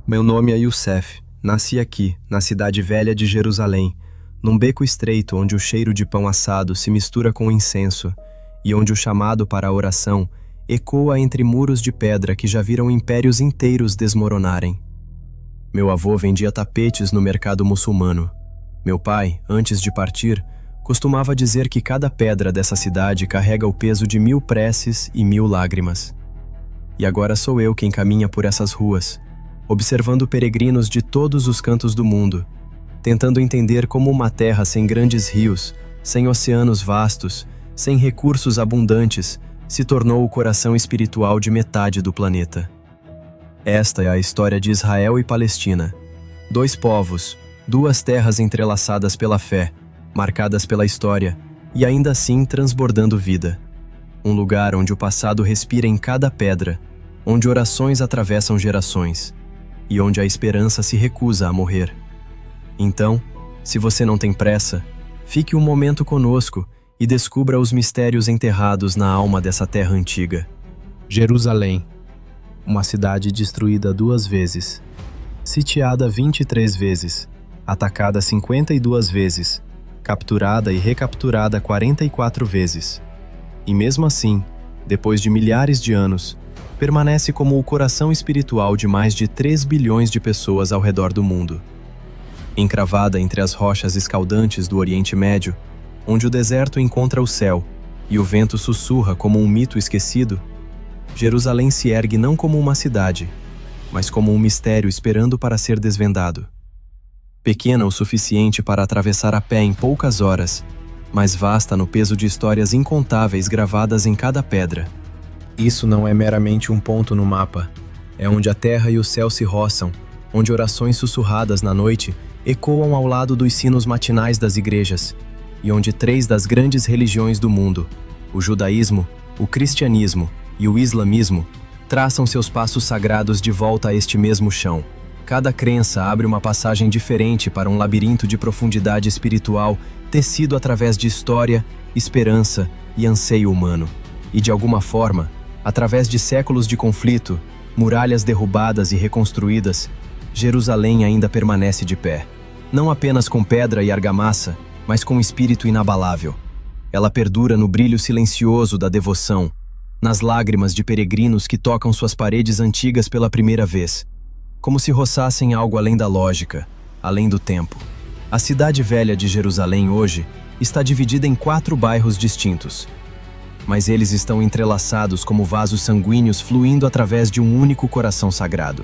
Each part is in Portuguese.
Meu nome é Youssef. Nasci aqui, na cidade velha de Jerusalém, num beco estreito onde o cheiro de pão assado se mistura com o incenso e onde o chamado para a oração ecoa entre muros de pedra que já viram impérios inteiros desmoronarem. Meu avô vendia tapetes no mercado muçulmano. Meu pai, antes de partir, costumava dizer que cada pedra dessa cidade carrega o peso de 1000 preces e 1000 lágrimas. E agora sou eu quem caminha por essas ruas, observando peregrinos de todos os cantos do mundo, tentando entender como uma terra sem grandes rios, sem oceanos vastos, sem recursos abundantes, se tornou o coração espiritual de metade do planeta. Esta é a história de Israel e Palestina. 2 povos, 2 terras entrelaçadas pela fé, marcadas pela história e ainda assim transbordando vida. Um lugar onde o passado respira em cada pedra, onde orações atravessam gerações e onde a esperança se recusa a morrer. Então, se você não tem pressa, fique um momento conosco e descubra os mistérios enterrados na alma dessa terra antiga. Jerusalém, uma cidade destruída 2 vezes, sitiada 23 vezes, atacada 52 vezes, capturada e recapturada 44 vezes. E mesmo assim, depois de milhares de anos, permanece como o coração espiritual de mais de 3 bilhões de pessoas ao redor do mundo. Encravada entre as rochas escaldantes do Oriente Médio, onde o deserto encontra o céu e o vento sussurra como um mito esquecido, Jerusalém se ergue não como uma cidade, mas como um mistério esperando para ser desvendado. Pequena o suficiente para atravessar a pé em poucas horas, mas vasta no peso de histórias incontáveis gravadas em cada pedra. Isso não é meramente um ponto no mapa. É onde a terra e o céu se roçam, onde orações sussurradas na noite ecoam ao lado dos sinos matinais das igrejas, e onde 3 das grandes religiões do mundo, o judaísmo, o cristianismo e o islamismo, traçam seus passos sagrados de volta a este mesmo chão. Cada crença abre uma passagem diferente para um labirinto de profundidade espiritual tecido através de história, esperança e anseio humano. E de alguma forma, através de séculos de conflito, muralhas derrubadas e reconstruídas, Jerusalém ainda permanece de pé. Não apenas com pedra e argamassa, mas com espírito inabalável. Ela perdura no brilho silencioso da devoção, nas lágrimas de peregrinos que tocam suas paredes antigas pela primeira vez, como se roçassem algo além da lógica, além do tempo. A cidade velha de Jerusalém hoje está dividida em 4 bairros distintos, mas eles estão entrelaçados como vasos sanguíneos fluindo através de um único coração sagrado.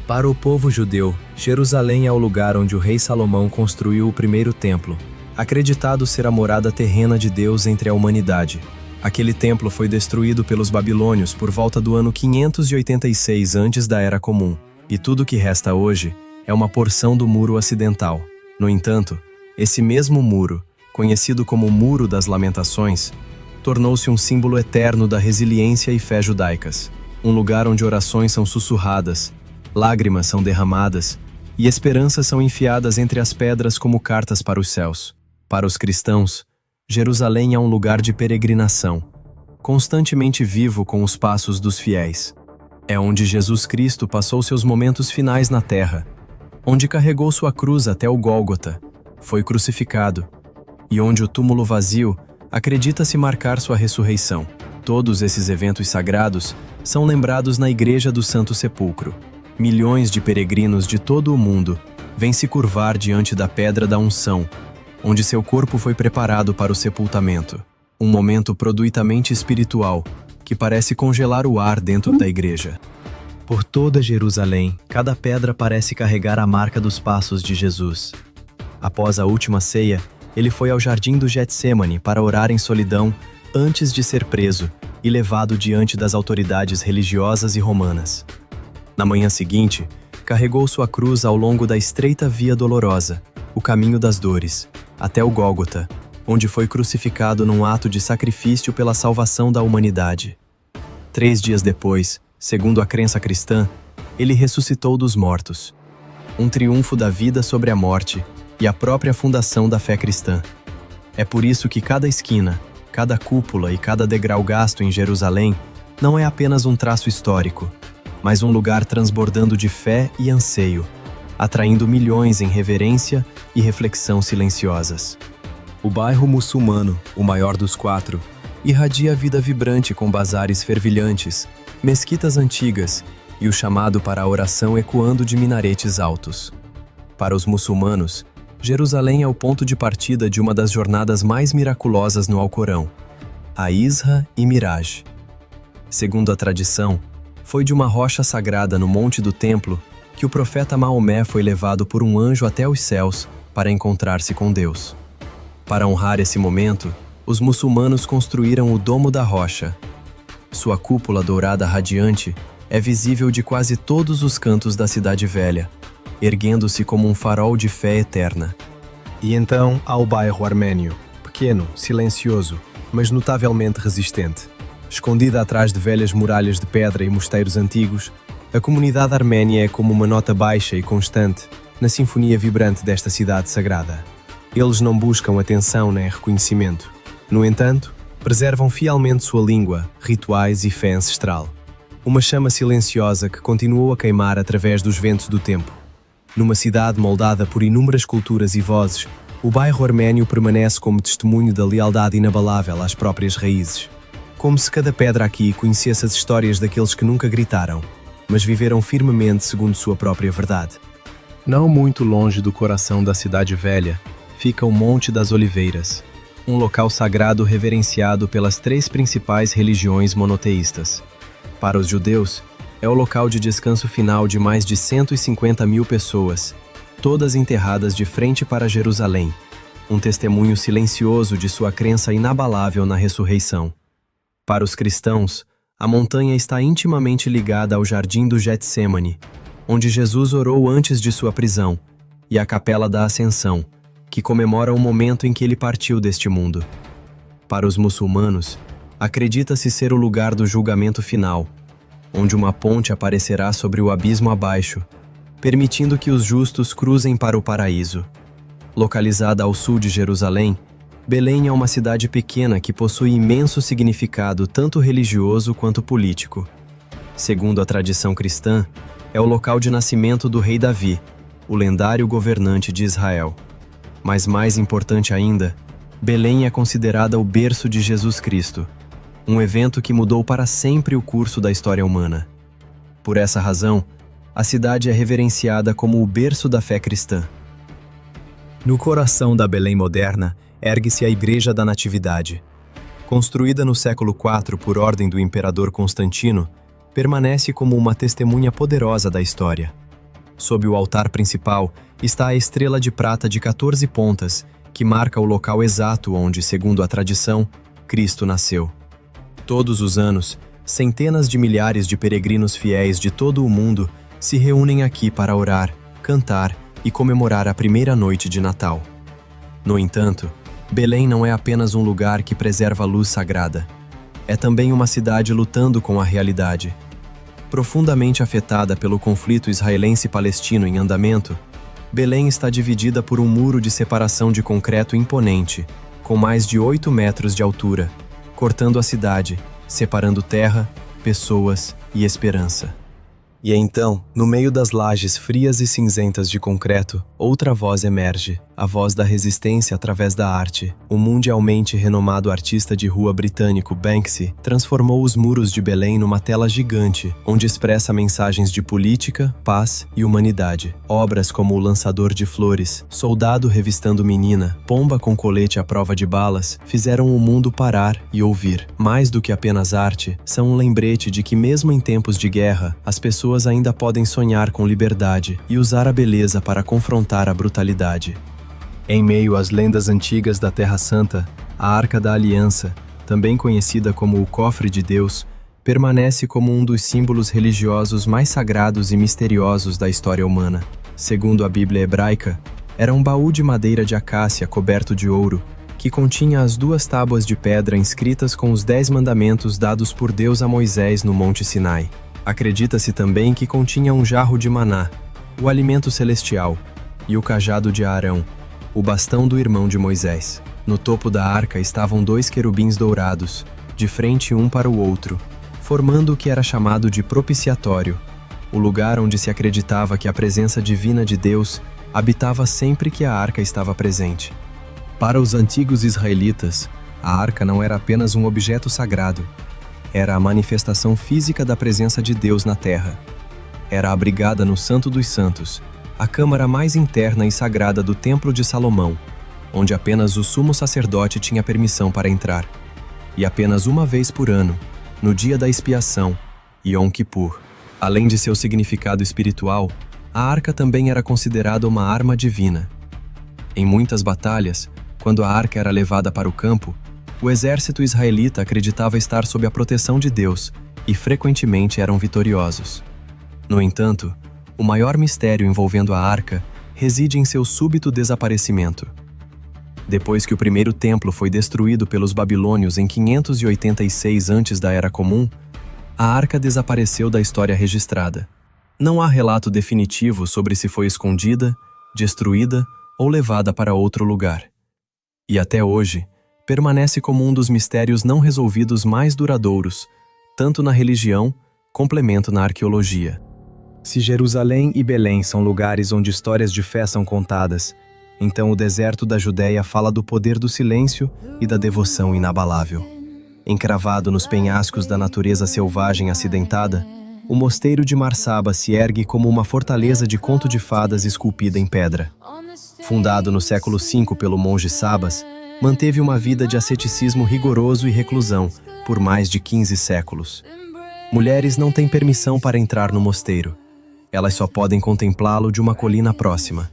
Para o povo judeu, Jerusalém é o lugar onde o rei Salomão construiu o primeiro templo, acreditado ser a morada terrena de Deus entre a humanidade. Aquele templo foi destruído pelos babilônios por volta do ano 586 antes da Era Comum, e tudo que resta hoje é uma porção do Muro Ocidental. No entanto, esse mesmo muro, conhecido como Muro das Lamentações, tornou-se um símbolo eterno da resiliência e fé judaicas, um lugar onde orações são sussurradas, lágrimas são derramadas e esperanças são enfiadas entre as pedras como cartas para os céus. Para os cristãos, Jerusalém é um lugar de peregrinação, constantemente vivo com os passos dos fiéis. É onde Jesus Cristo passou seus momentos finais na terra, onde carregou sua cruz até o Gólgota, foi crucificado, e onde o túmulo vazio acredita-se marcar sua ressurreição. Todos esses eventos sagrados são lembrados na Igreja do Santo Sepulcro. Milhões de peregrinos de todo o mundo vêm se curvar diante da Pedra da Unção, onde seu corpo foi preparado para o sepultamento. Um momento produitamente espiritual, que parece congelar o ar dentro da igreja. Por toda Jerusalém, cada pedra parece carregar a marca dos passos de Jesus. Após a última ceia, ele foi ao jardim do Getsêmani para orar em solidão antes de ser preso e levado diante das autoridades religiosas e romanas. Na manhã seguinte, carregou sua cruz ao longo da estreita Via Dolorosa, o caminho das dores, até o Gólgota, onde foi crucificado num ato de sacrifício pela salvação da humanidade. 3 dias depois, segundo a crença cristã, ele ressuscitou dos mortos. Um triunfo da vida sobre a morte e a própria fundação da fé cristã. É por isso que cada esquina, cada cúpula e cada degrau gasto em Jerusalém não é apenas um traço histórico. mas um lugar transbordando de fé e anseio, atraindo milhões em reverência e reflexão silenciosas. O bairro muçulmano, o maior dos 4, irradia vida vibrante com bazares fervilhantes, mesquitas antigas e o chamado para a oração ecoando de minaretes altos. Para os muçulmanos, Jerusalém é o ponto de partida de uma das jornadas mais miraculosas no Alcorão, a Isra e Miraj. Segundo a tradição, foi de uma rocha sagrada no Monte do Templo que o profeta Maomé foi levado por um anjo até os céus para encontrar-se com Deus. Para honrar esse momento, os muçulmanos construíram o Domo da Rocha. Sua cúpula dourada radiante é visível de quase todos os cantos da Cidade Velha, erguendo-se como um farol de fé eterna. E então há o bairro armênio, pequeno, silencioso, mas notavelmente resistente. Escondida atrás de velhas muralhas de pedra e mosteiros antigos, a comunidade arménia é como uma nota baixa e constante na sinfonia vibrante desta cidade sagrada. Eles não buscam atenção nem reconhecimento. No entanto, preservam fielmente sua língua, rituais e fé ancestral. Uma chama silenciosa que continuou a queimar através dos ventos do tempo. Numa cidade moldada por inúmeras culturas e vozes, o bairro arménio permanece como testemunho da lealdade inabalável às próprias raízes. Como se cada pedra aqui conhecesse as histórias daqueles que nunca gritaram, mas viveram firmemente segundo sua própria verdade. Não muito longe do coração da Cidade Velha, fica o Monte das Oliveiras, um local sagrado reverenciado pelas 3 principais religiões monoteístas. Para os judeus, é o local de descanso final de mais de 150 mil pessoas, todas enterradas de frente para Jerusalém, um testemunho silencioso de sua crença inabalável na ressurreição. Para os cristãos, a montanha está intimamente ligada ao Jardim do Getsêmani, onde Jesus orou antes de sua prisão, e à Capela da Ascensão, que comemora o momento em que ele partiu deste mundo. Para os muçulmanos, acredita-se ser o lugar do julgamento final, onde uma ponte aparecerá sobre o abismo abaixo, permitindo que os justos cruzem para o paraíso. Localizada ao sul de Jerusalém, Belém é uma cidade pequena que possui imenso significado tanto religioso quanto político. Segundo a tradição cristã, é o local de nascimento do rei Davi, o lendário governante de Israel. Mas mais importante ainda, Belém é considerada o berço de Jesus Cristo, um evento que mudou para sempre o curso da história humana. Por essa razão, a cidade é reverenciada como o berço da fé cristã. No coração da Belém moderna, ergue-se a Igreja da Natividade. Construída no século IV por ordem do imperador Constantino, permanece como uma testemunha poderosa da história. Sob o altar principal está a estrela de prata de 14 pontas, que marca o local exato onde, segundo a tradição, Cristo nasceu. Todos os anos, centenas de milhares de peregrinos fiéis de todo o mundo se reúnem aqui para orar, cantar e comemorar a primeira noite de Natal. No entanto, Belém não é apenas um lugar que preserva a luz sagrada. É também uma cidade lutando com a realidade. Profundamente afetada pelo conflito israelense-palestino em andamento, Belém está dividida por um muro de separação de concreto imponente, com mais de 8 metros de altura, cortando a cidade, separando terra, pessoas e esperança. E então, no meio das lajes frias e cinzentas de concreto, outra voz emerge, a voz da resistência através da arte. O mundialmente renomado artista de rua britânico Banksy transformou os muros de Belém numa tela gigante, onde expressa mensagens de política, paz e humanidade. Obras como O Lançador de Flores, Soldado Revistando Menina, Pomba com Colete à Prova de Balas, fizeram o mundo parar e ouvir. Mais do que apenas arte, são um lembrete de que mesmo em tempos de guerra, as pessoas ainda podem sonhar com liberdade e usar a beleza para confrontar a brutalidade. Em meio às lendas antigas da Terra Santa, a Arca da Aliança, também conhecida como o Cofre de Deus, permanece como um dos símbolos religiosos mais sagrados e misteriosos da história humana. Segundo a Bíblia hebraica, era um baú de madeira de acácia coberto de ouro, que continha as 2 tábuas de pedra inscritas com os 10 mandamentos dados por Deus a Moisés no Monte Sinai. Acredita-se também que continha um jarro de maná, o alimento celestial, e o cajado de Arão, o bastão do irmão de Moisés. No topo da arca estavam 2 querubins dourados, de frente um para o outro, formando o que era chamado de propiciatório, o lugar onde se acreditava que a presença divina de Deus habitava sempre que a arca estava presente. Para os antigos israelitas, a arca não era apenas um objeto sagrado, era a manifestação física da presença de Deus na terra. Era abrigada no Santo dos Santos, a câmara mais interna e sagrada do Templo de Salomão, onde apenas o sumo sacerdote tinha permissão para entrar. E apenas uma vez por ano, no dia da expiação, Yom Kippur. Além de seu significado espiritual, a arca também era considerada uma arma divina. Em muitas batalhas, quando a arca era levada para o campo, o exército israelita acreditava estar sob a proteção de Deus e frequentemente eram vitoriosos. No entanto, o maior mistério envolvendo a arca reside em seu súbito desaparecimento. Depois que o primeiro templo foi destruído pelos babilônios em 586 antes da Era Comum, a arca desapareceu da história registrada. Não há relato definitivo sobre se foi escondida, destruída ou levada para outro lugar. E até hoje, permanece como um dos mistérios não resolvidos mais duradouros, tanto na religião, complemento na arqueologia. Se Jerusalém e Belém são lugares onde histórias de fé são contadas, então o deserto da Judéia fala do poder do silêncio e da devoção inabalável. Encravado nos penhascos da natureza selvagem acidentada, o mosteiro de Marsaba se ergue como uma fortaleza de conto de fadas esculpida em pedra. Fundado no século V pelo monge Sabas, manteve uma vida de asceticismo rigoroso e reclusão por mais de 15 séculos. Mulheres não têm permissão para entrar no mosteiro. Elas só podem contemplá-lo de uma colina próxima.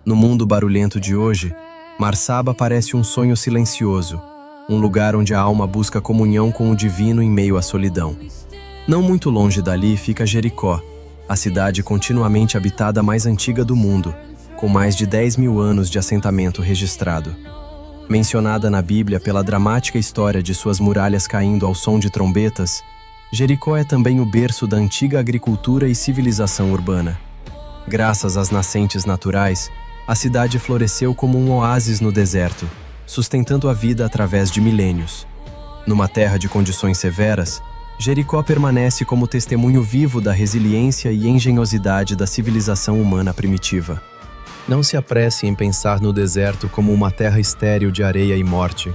No mundo barulhento de hoje, Marsaba parece um sonho silencioso, um lugar onde a alma busca comunhão com o divino em meio à solidão. Não muito longe dali fica Jericó, a cidade continuamente habitada mais antiga do mundo, com mais de 10.000 anos de assentamento registrado. Mencionada na Bíblia pela dramática história de suas muralhas caindo ao som de trombetas, Jericó é também o berço da antiga agricultura e civilização urbana. Graças às nascentes naturais, a cidade floresceu como um oásis no deserto, sustentando a vida através de milênios. Numa terra de condições severas, Jericó permanece como testemunho vivo da resiliência e engenhosidade da civilização humana primitiva. Não se apresse em pensar no deserto como uma terra estéril de areia e morte,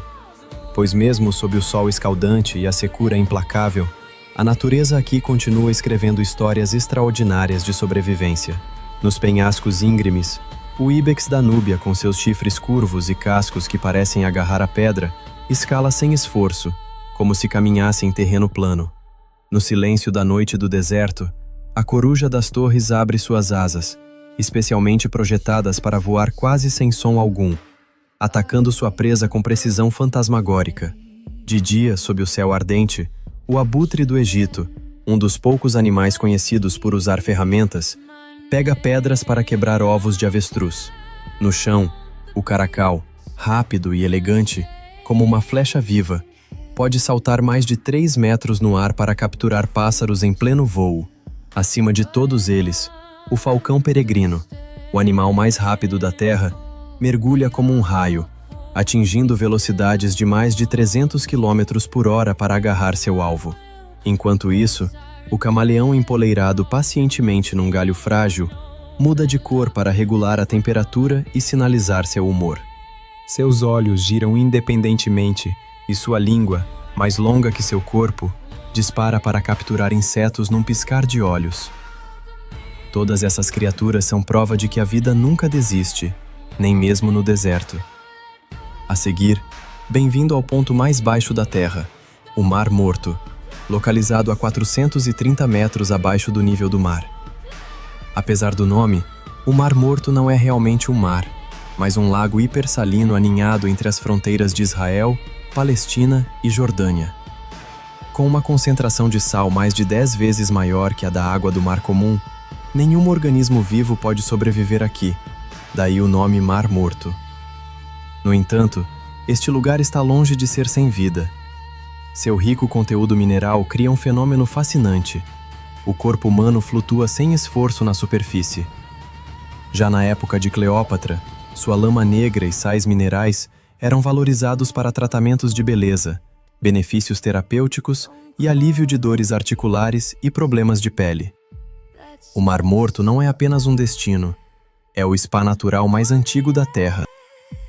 pois mesmo sob o sol escaldante e a secura implacável, a natureza aqui continua escrevendo histórias extraordinárias de sobrevivência. Nos penhascos íngremes, o íbex da Núbia, com seus chifres curvos e cascos que parecem agarrar a pedra, escala sem esforço, como se caminhasse em terreno plano. No silêncio da noite do deserto, a coruja das torres abre suas asas, especialmente projetadas para voar quase sem som algum, atacando sua presa com precisão fantasmagórica. De dia, sob o céu ardente, o abutre do Egito, um dos poucos animais conhecidos por usar ferramentas, pega pedras para quebrar ovos de avestruz. No chão, o caracal, rápido e elegante, como uma flecha viva, pode saltar mais de 3 metros no ar para capturar pássaros em pleno voo. Acima de todos eles, o falcão peregrino, o animal mais rápido da Terra, mergulha como um raio, atingindo velocidades de mais de 300 km por hora para agarrar seu alvo. Enquanto isso, o camaleão empoleirado pacientemente num galho frágil muda de cor para regular a temperatura e sinalizar seu humor. Seus olhos giram independentemente e sua língua, mais longa que seu corpo, dispara para capturar insetos num piscar de olhos. Todas essas criaturas são prova de que a vida nunca desiste, nem mesmo no deserto. A seguir, bem-vindo ao ponto mais baixo da Terra, o Mar Morto, localizado a 430 metros abaixo do nível do mar. Apesar do nome, o Mar Morto não é realmente um mar, mas um lago hipersalino aninhado entre as fronteiras de Israel, Palestina e Jordânia. Com uma concentração de sal mais de 10 vezes maior que a da água do Mar Comum, nenhum organismo vivo pode sobreviver aqui, daí o nome Mar Morto. No entanto, este lugar está longe de ser sem vida. Seu rico conteúdo mineral cria um fenômeno fascinante. O corpo humano flutua sem esforço na superfície. Já na época de Cleópatra, sua lama negra e sais minerais eram valorizados para tratamentos de beleza, benefícios terapêuticos e alívio de dores articulares e problemas de pele. O Mar Morto não é apenas um destino, é o spa natural mais antigo da Terra.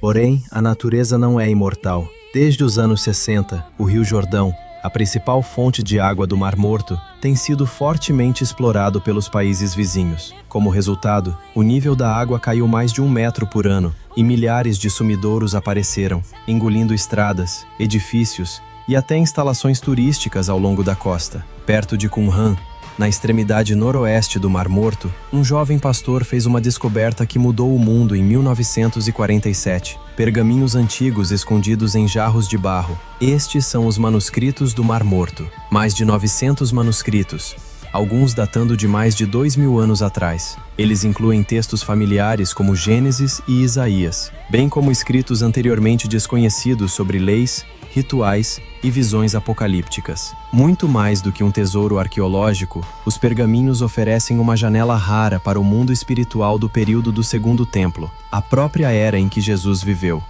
Porém, a natureza não é imortal. Desde os anos 60, o Rio Jordão, a principal fonte de água do Mar Morto, tem sido fortemente explorado pelos países vizinhos. Como resultado, o nível da água caiu mais de 1 metro por ano e milhares de sumidouros apareceram, engolindo estradas, edifícios e até instalações turísticas ao longo da costa. Perto de Qumran, na extremidade noroeste do Mar Morto, um jovem pastor fez uma descoberta que mudou o mundo em 1947. Pergaminhos antigos escondidos em jarros de barro. Estes são os manuscritos do Mar Morto. Mais de 900 manuscritos, alguns datando de mais de 2.000 anos atrás. Eles incluem textos familiares como Gênesis e Isaías, bem como escritos anteriormente desconhecidos sobre leis, rituais e visões apocalípticas. Muito mais do que um tesouro arqueológico, os pergaminhos oferecem uma janela rara para o mundo espiritual do período do Segundo Templo, a própria era em que Jesus viveu.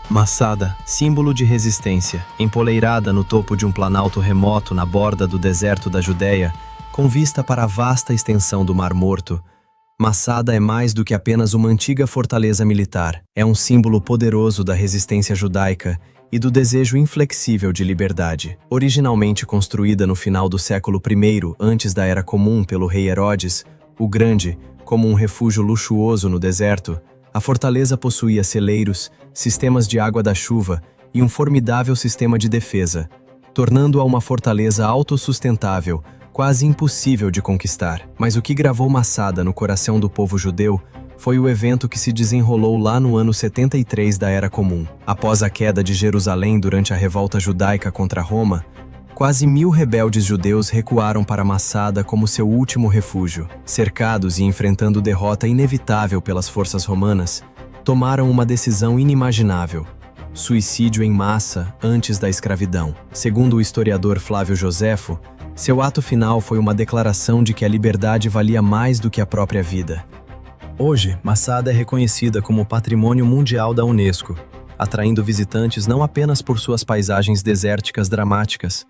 Masada, símbolo de resistência, empoleirada no topo de um planalto remoto na borda do deserto da Judéia, com vista para a vasta extensão do Mar Morto, Masada é mais do que apenas uma antiga fortaleza militar. É um símbolo poderoso da resistência judaica e do desejo inflexível de liberdade. Originalmente construída no final do século I, antes da Era Comum pelo rei Herodes, o Grande, como um refúgio luxuoso no deserto, a fortaleza possuía celeiros, sistemas de água da chuva e um formidável sistema de defesa, tornando-a uma fortaleza autossustentável, quase impossível de conquistar. Mas o que gravou Masada no coração do povo judeu foi o evento que se desenrolou lá no ano 73 da Era Comum. Após a queda de Jerusalém durante a revolta judaica contra Roma, quase 1.000 rebeldes judeus recuaram para Masada como seu último refúgio. Cercados e enfrentando derrota inevitável pelas forças romanas, tomaram uma decisão inimaginável: suicídio em massa antes da escravidão. Segundo o historiador Flávio Joséfo, seu ato final foi uma declaração de que a liberdade valia mais do que a própria vida. Hoje, Masada é reconhecida como Patrimônio Mundial da Unesco, atraindo visitantes não apenas por suas paisagens desérticas dramáticas,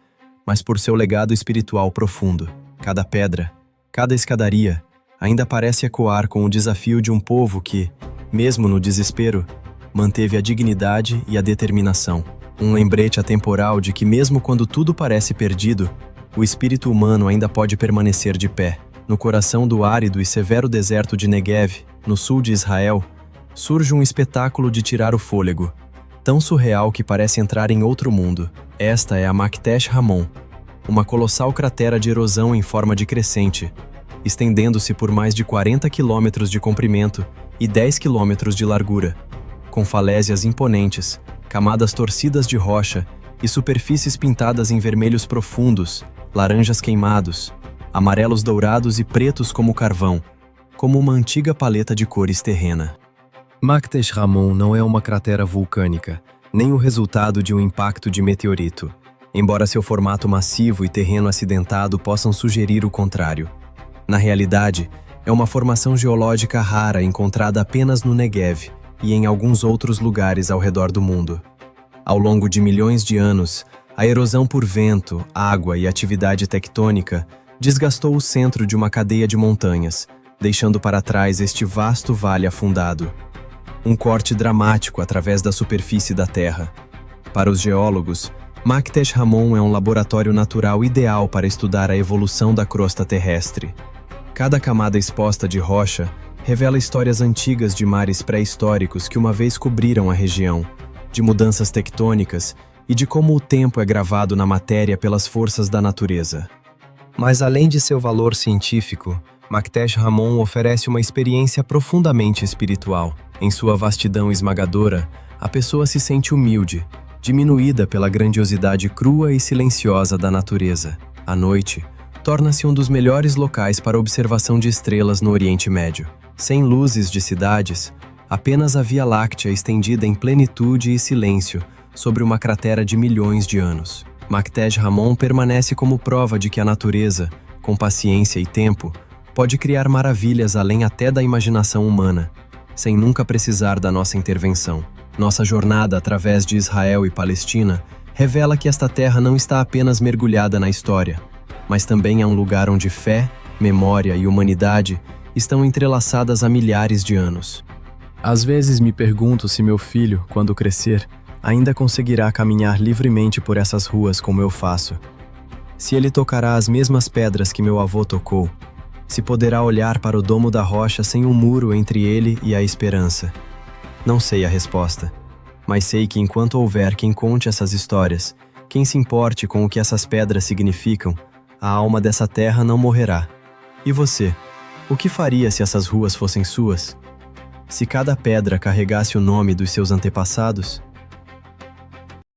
mas por seu legado espiritual profundo. Cada pedra, cada escadaria, ainda parece ecoar com o desafio de um povo que, mesmo no desespero, manteve a dignidade e a determinação. Um lembrete atemporal de que mesmo quando tudo parece perdido, o espírito humano ainda pode permanecer de pé. No coração do árido e severo deserto de Negev, no sul de Israel, surge um espetáculo de tirar o fôlego, tão surreal que parece entrar em outro mundo. Esta é a Maktesh Ramon, uma colossal cratera de erosão em forma de crescente, estendendo-se por mais de 40 quilômetros de comprimento e 10 quilômetros de largura, com falésias imponentes, camadas torcidas de rocha e superfícies pintadas em vermelhos profundos, laranjas queimados, amarelos dourados e pretos como carvão, como uma antiga paleta de cores terrena. Maktesh Ramon não é uma cratera vulcânica, nem o resultado de um impacto de meteorito, embora seu formato massivo e terreno acidentado possam sugerir o contrário. Na realidade, é uma formação geológica rara encontrada apenas no Negev e em alguns outros lugares ao redor do mundo. Ao longo de milhões de anos, a erosão por vento, água e atividade tectônica desgastou o centro de uma cadeia de montanhas, deixando para trás este vasto vale afundado. Um corte dramático através da superfície da Terra. Para os geólogos, Maktesh Ramon é um laboratório natural ideal para estudar a evolução da crosta terrestre. Cada camada exposta de rocha revela histórias antigas de mares pré-históricos que uma vez cobriram a região, de mudanças tectônicas e de como o tempo é gravado na matéria pelas forças da natureza. Mas além de seu valor científico, Maktesh Ramon oferece uma experiência profundamente espiritual. Em sua vastidão esmagadora, a pessoa se sente humilde, diminuída pela grandiosidade crua e silenciosa da natureza. À noite, torna-se um dos melhores locais para observação de estrelas no Oriente Médio. Sem luzes de cidades, apenas a Via Láctea estendida em plenitude e silêncio sobre uma cratera de milhões de anos. Maktesh Ramon permanece como prova de que a natureza, com paciência e tempo, pode criar maravilhas além até da imaginação humana, sem nunca precisar da nossa intervenção. Nossa jornada através de Israel e Palestina revela que esta terra não está apenas mergulhada na história, mas também é um lugar onde fé, memória e humanidade estão entrelaçadas há milhares de anos. Às vezes me pergunto se meu filho, quando crescer, ainda conseguirá caminhar livremente por essas ruas como eu faço. Se ele tocará as mesmas pedras que meu avô tocou, se poderá olhar para o domo da rocha sem um muro entre ele e a esperança. Não sei a resposta, mas sei que enquanto houver quem conte essas histórias, quem se importe com o que essas pedras significam, a alma dessa terra não morrerá. E você? O que faria se essas ruas fossem suas? Se cada pedra carregasse o nome dos seus antepassados?